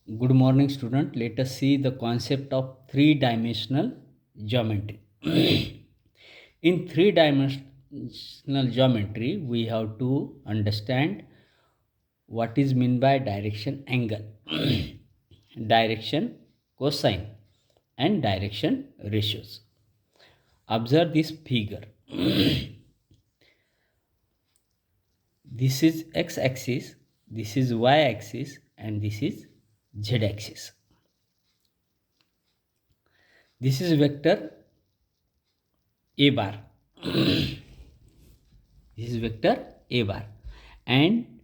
Good morning, student. Let us see the concept of three-dimensional geometry. In three-dimensional geometry, we have to understand what is meant by direction angle, direction cosine, and direction ratios. Observe this figure. This is x-axis, this is y-axis, and this is z-axis. This is vector a bar. This is vector a bar, and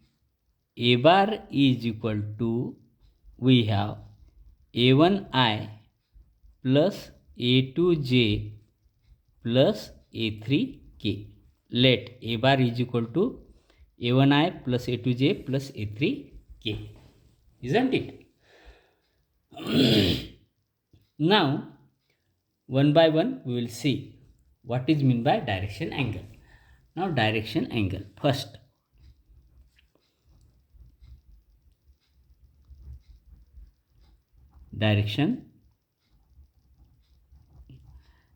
a bar is equal to, we have a1i plus a2j plus a3k. Let a bar is equal to a1i plus a2j plus a3k, isn't it? Now one by one we will see what is meant by direction angle. Now direction angle, first direction,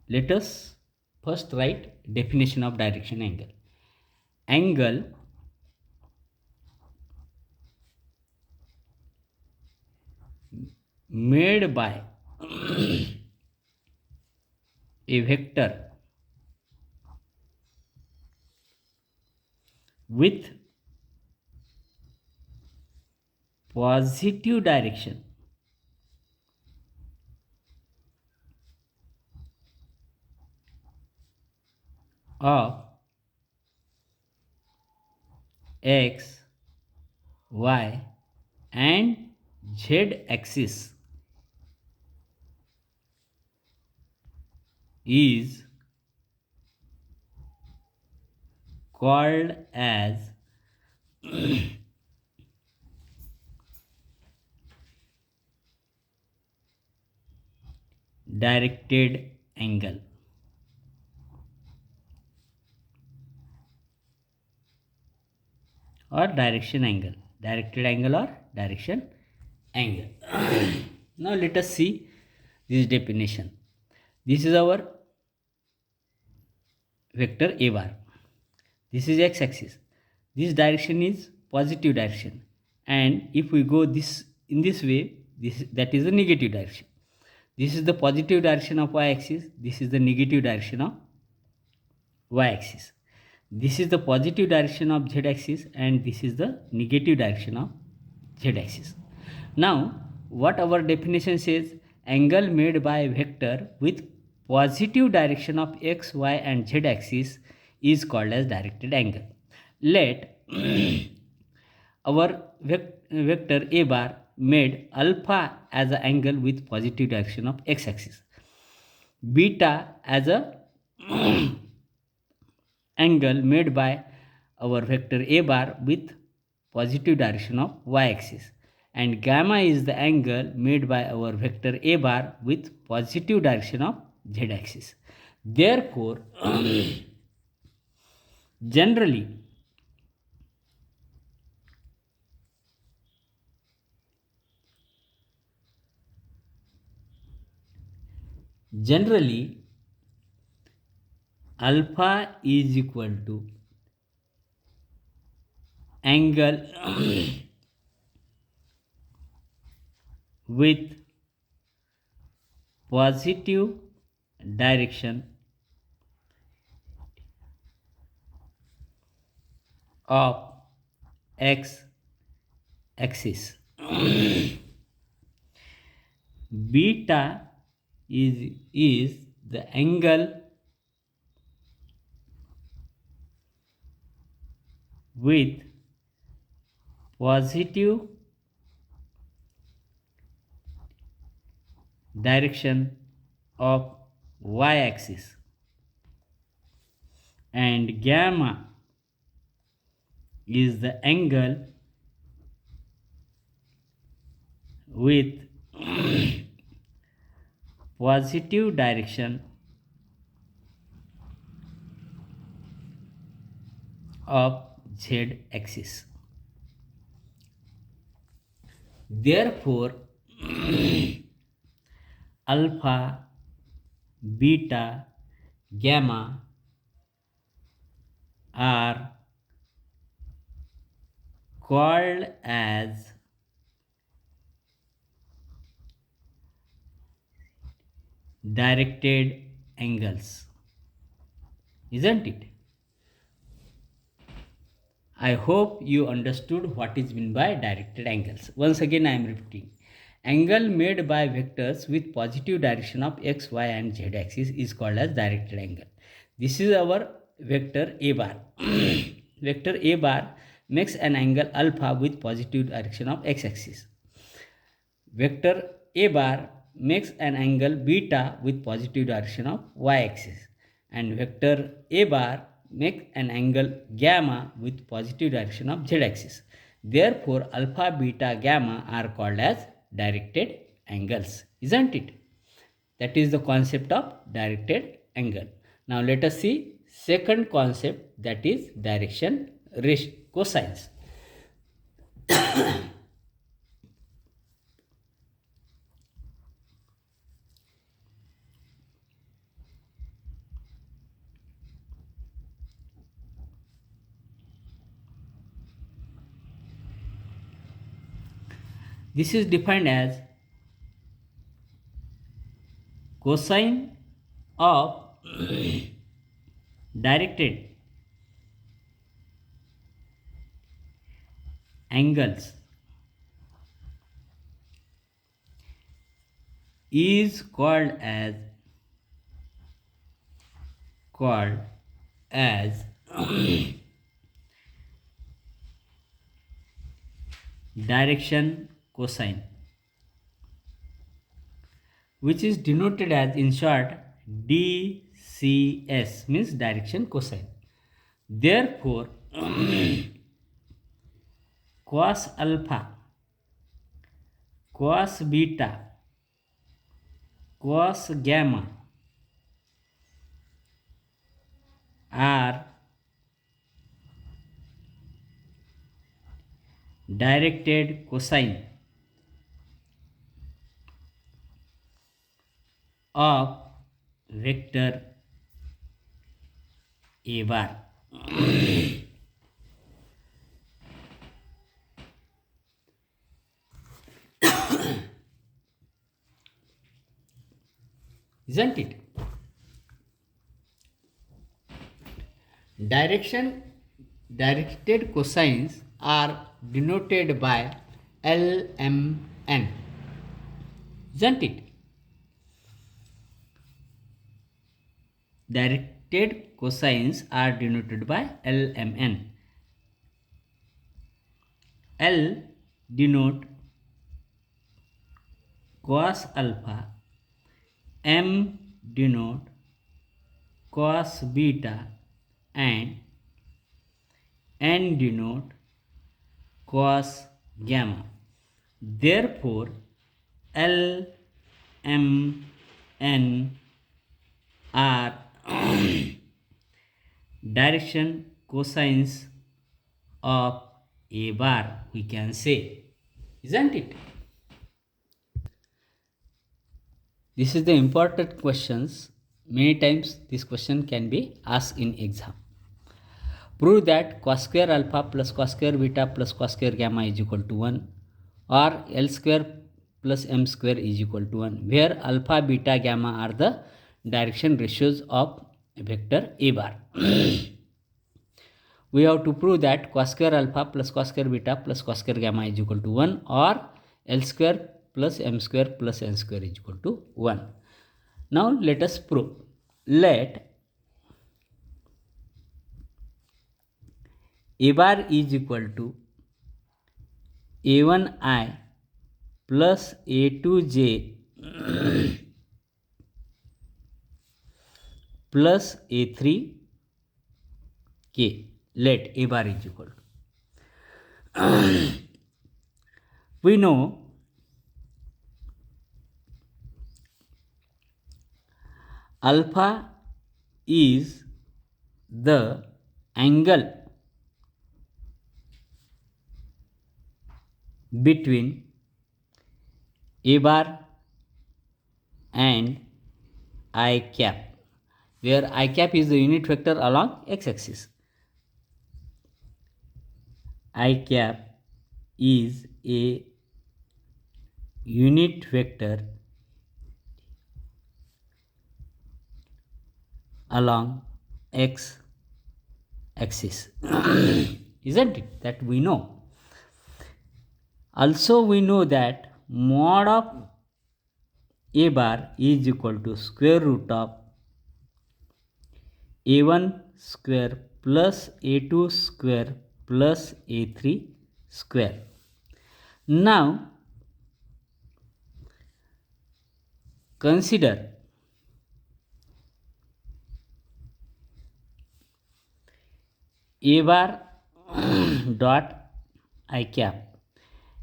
let us first write definition of direction angle. Angle made by a vector with positive direction of x, y and z axis is called as directed angle. Or direction angle, directed angle or direction angle. Now let us see this definition. This is our vector a bar. This is x-axis. This direction is positive direction, and if we go this in this way, that is the negative direction. This is the positive direction of y-axis. This is the negative direction of y-axis. This is the positive direction of z-axis, and this is the negative direction of z-axis. Now, what our definition says, angle made by a vector with positive direction of x, y and z-axis is called as directed angle. Let our vector a bar made alpha as an angle with positive direction of x-axis, beta as a angle made by our vector a bar with positive direction of y-axis, and gamma is the angle made by our vector a bar with positive direction of z-axis. Therefore, generally alpha is equal to angle with positive direction of x axis. Beta is the angle with positive direction of y-axis, and gamma is the angle with positive direction of z-axis. Therefore, alpha, beta, gamma are called as directed angles, isn't it? I hope you understood what is meant by directed angles. Once again I am repeating. Angle made by vectors with positive direction of x, y and z axis is called as directed angle. This is our vector a bar. Vector a bar makes an angle alpha with positive direction of x axis. Vector a bar makes an angle beta with positive direction of y axis, and vector a bar makes an angle gamma with positive direction of z axis. Therefore, alpha, beta, gamma are called as directed angles, isn't it? That is the concept of directed angle. Now let us see second concept, that is direction cosines. This is defined as cosine of directed angles is called as direction cosine, which is denoted as, in short, DCS, means direction cosine. Therefore, cos alpha, cos beta, cos gamma are directed cosine of vector a bar. Isn't it? Directed cosines are denoted by LMN, isn't it? Directed cosines are denoted by LMN. L denote cos alpha, M denote cos beta, and N denote cos gamma. Therefore, L, M, N are direction cosines of a bar, we can say, isn't it? This is the important questions. Many times this question can be asked in exam. Prove that cos square alpha plus cos square beta plus cos square gamma is equal to 1, or L square plus M square is equal to 1, where alpha, beta, gamma are the direction ratios of vector a bar. We have to prove that cos square alpha plus cos square beta plus cos square gamma is equal to 1, or L square plus M square plus N square is equal to 1. Now let us prove. Let a bar is equal to a1i plus a2j plus a3k. Let a bar is equal to. We know alpha is the angle between A bar and I cap, where I cap is the unit vector along x-axis. I cap is a unit vector along x-axis. Isn't it? That we know. Also we know that mod of a bar is equal to square root of a1 square plus a2 square plus a3 square. Now consider a bar dot I cap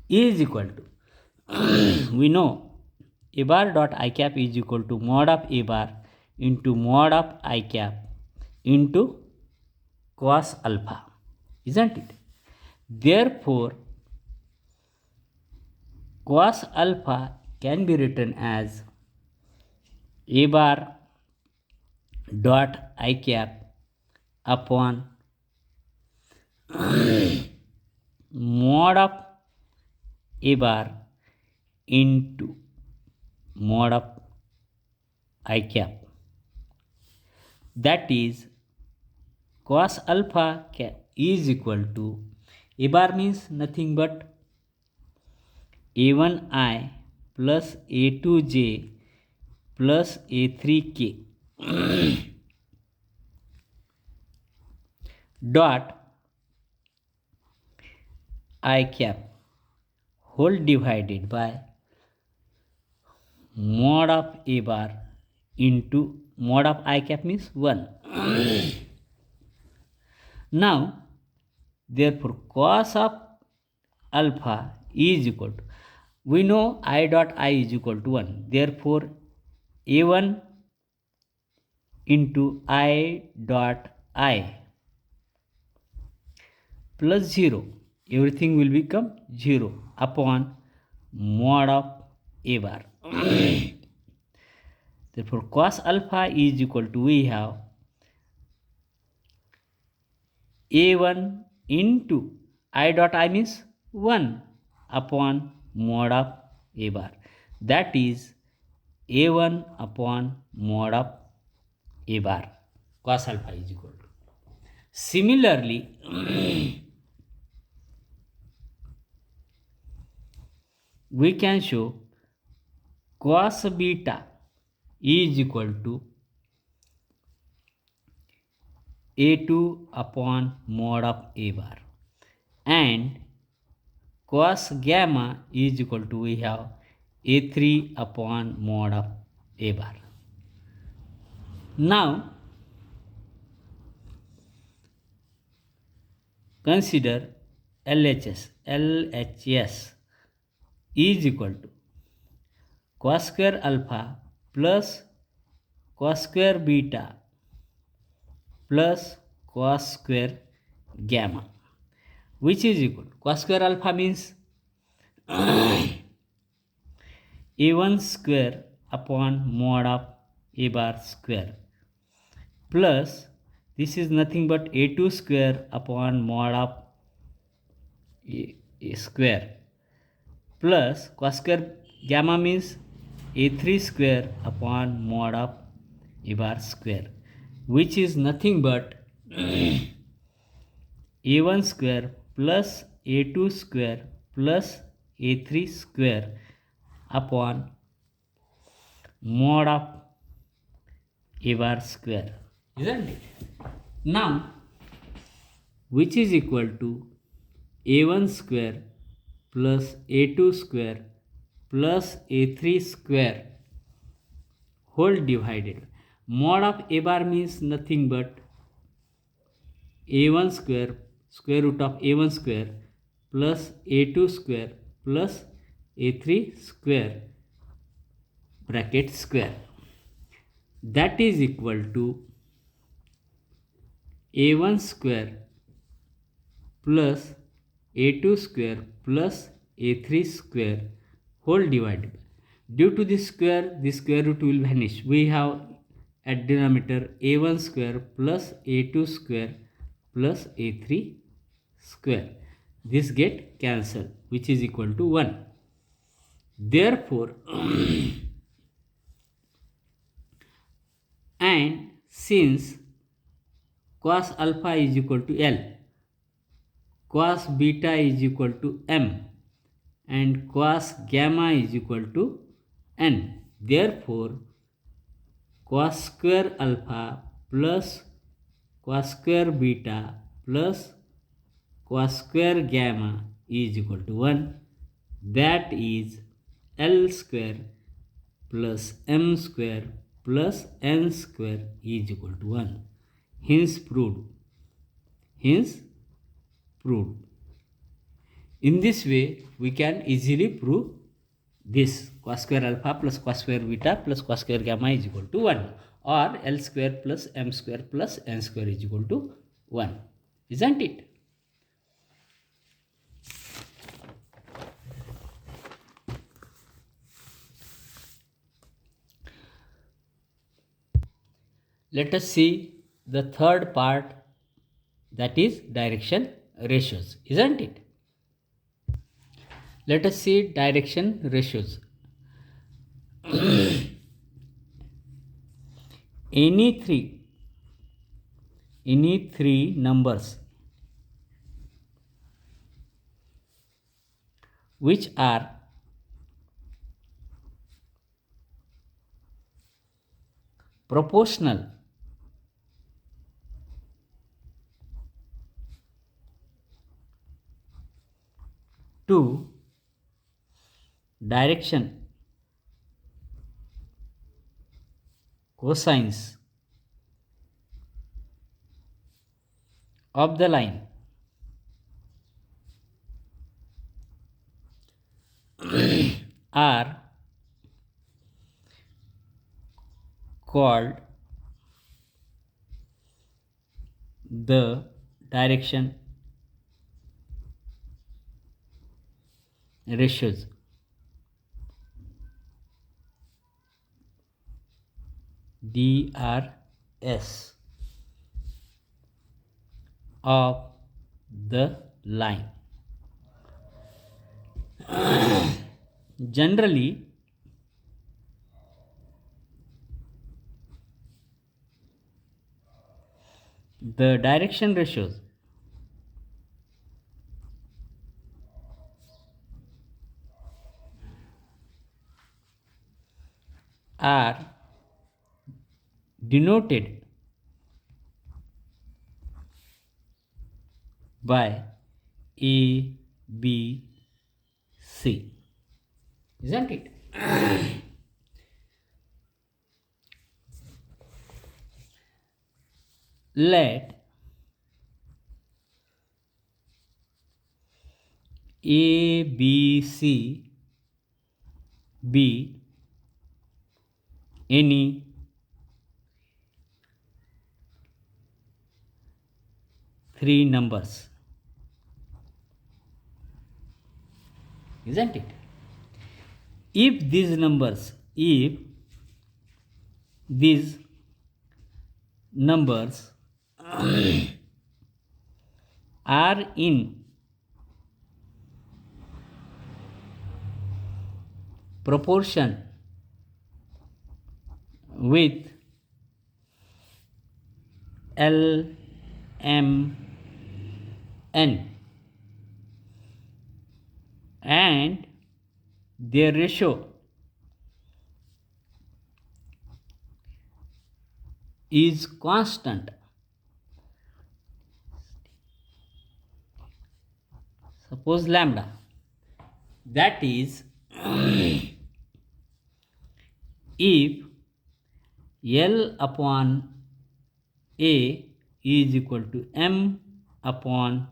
is equal to we know a bar dot I cap is equal to mod of a bar into mod of I cap into cos alpha, isn't it? Therefore cos alpha can be written as a bar dot I cap upon mod of a bar into mod of I cap, that is cos alpha is equal to a bar means nothing but a1i plus a2j plus a3k dot I cap whole divided by mod of a bar into mod of I cap means 1. Now therefore cos of alpha is equal to, we know I dot I is equal to 1, therefore a1 into I dot I plus 0, everything will become 0 upon mod of a bar. Therefore cos alpha is equal to, we have a1 into I dot I means 1 upon mod of a bar, that is a1 upon mod of a bar. Cos alpha is equal to. Similarly we can show cos beta is equal to a2 upon mod of a bar, and cos gamma is equal to, we have a3 upon mod of a bar. Now consider LHS is equal to cos square alpha plus cos square beta plus cos square gamma, which is equal to cos square alpha means a1 square upon mod of a bar square plus this is nothing but a2 square upon mod of a square plus cos square gamma means a3 square upon mod of a bar square, which is nothing but a1 square plus a2 square plus a3 square upon mod of a bar square, isn't it? Now which is equal to a1 square plus a2 square plus a3 square whole divided. Mod of a bar means nothing but a1 square root of a1 square plus a2 square plus a3 square bracket square, that is equal to a1 square plus a2 square plus a3 square whole divided. Due to this square root will vanish. We have at denominator a1 square plus a2 square plus a3 square. This get cancelled, which is equal to 1. Therefore, and since cos alpha is equal to L, cos beta is equal to M, and cos gamma is equal to N. Therefore, cos square alpha plus cos square beta plus cos square gamma is equal to 1. That is L square plus M square plus N square is equal to 1. Hence proved. Hence proved. In this way, we can easily prove this cos square alpha plus cos square beta plus cos square gamma is equal to 1, or L square plus M square plus N square is equal to 1. Isn't it? Let us see the third part, that is direction ratios. Isn't it? Let us see direction ratios. any three numbers which are proportional to direction cosines of the line are called the direction ratios. DRS of the line. Generally, the direction ratios are denoted by A, B, C. Isn't it? Let A, B, C be any three numbers. Isn't it? If these numbers are in proportion with L, M, N, and their ratio is constant, suppose lambda, that is if L upon A is equal to M upon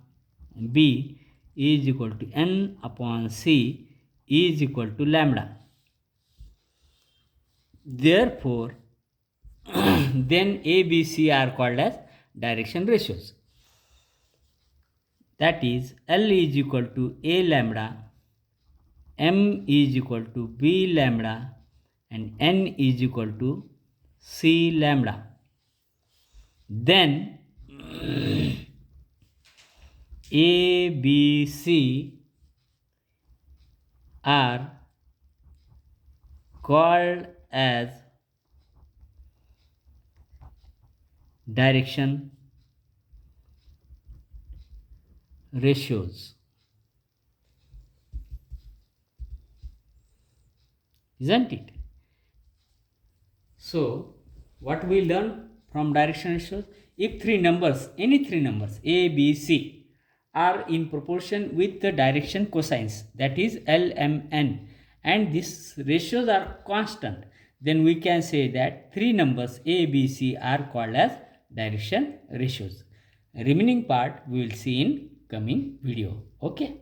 B is equal to N upon C is equal to lambda. Therefore, then A, B, C are called as direction ratios. That is L is equal to A lambda m is equal to b lambda and n is equal to c lambda. Then A, B, C are called as direction ratios, isn't it? So what we learn from direction ratios? If three numbers, any three numbers A, B, C are in proportion with the direction cosines, that is L, M, N, and these ratios are constant, then we can say that three numbers A, B, C are called as direction ratios. Remaining part we will see in coming video. Okay.